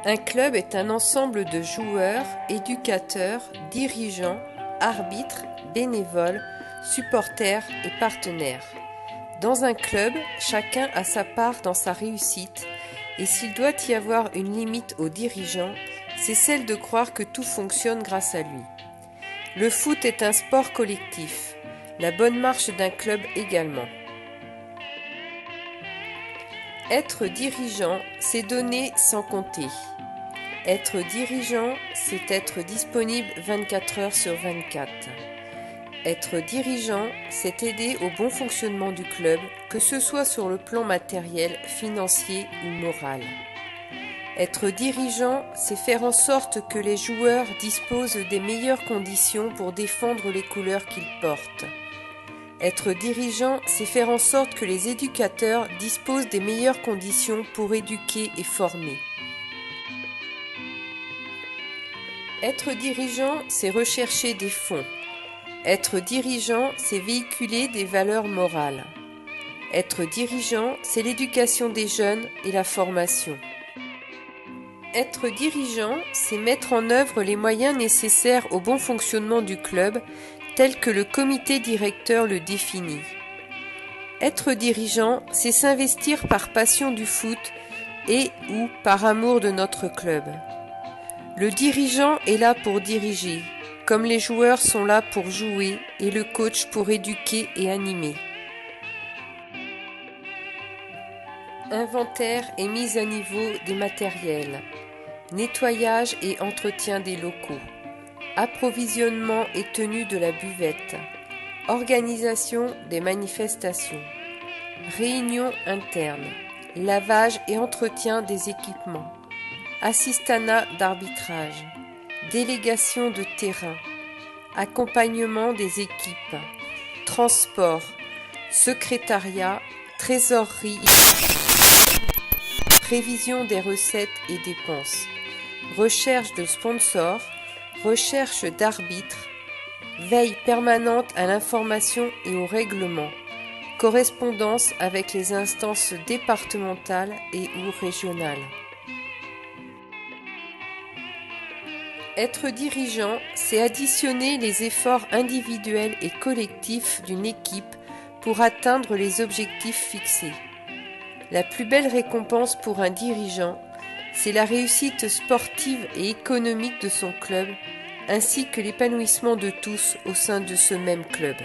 Un club est un ensemble de joueurs, éducateurs, dirigeants, arbitres, bénévoles, supporters et partenaires. Dans un club, chacun a sa part dans sa réussite, et s'il doit y avoir une limite aux dirigeants, c'est celle de croire que tout fonctionne grâce à lui. Le foot est un sport collectif, la bonne marche d'un club également. Être dirigeant, c'est donner sans compter. Être dirigeant, c'est être disponible 24 heures sur 24. Être dirigeant, c'est aider au bon fonctionnement du club, que ce soit sur le plan matériel, financier ou moral. Être dirigeant, c'est faire en sorte que les joueurs disposent des meilleures conditions pour défendre les couleurs qu'ils portent. Être dirigeant, c'est faire en sorte que les éducateurs disposent des meilleures conditions pour éduquer et former. Être dirigeant, c'est rechercher des fonds. Être dirigeant, c'est véhiculer des valeurs morales. Être dirigeant, c'est l'éducation des jeunes et la formation. Être dirigeant, c'est mettre en œuvre les moyens nécessaires au bon fonctionnement du club, tel que le comité directeur le définit. Être dirigeant, c'est s'investir par passion du foot et ou par amour de notre club. Le dirigeant est là pour diriger, comme les joueurs sont là pour jouer et le coach pour éduquer et animer. Inventaire et mise à niveau des matériels. Nettoyage et entretien des locaux. Approvisionnement et tenue de la buvette. Organisation des manifestations. Réunions internes. Lavage et entretien des équipements. Assistanat d'arbitrage. Délégation de terrain. Accompagnement des équipes. Transport. Secrétariat. Trésorerie. Prévision des recettes et dépenses. Recherche de sponsors. Recherche d'arbitres. Veille permanente à l'information et au règlement. Correspondance avec les instances départementales et ou régionales. Être dirigeant, c'est additionner les efforts individuels et collectifs d'une équipe pour atteindre les objectifs fixés. La plus belle récompense pour un dirigeant, c'est la réussite sportive et économique de son club, ainsi que l'épanouissement de tous au sein de ce même club.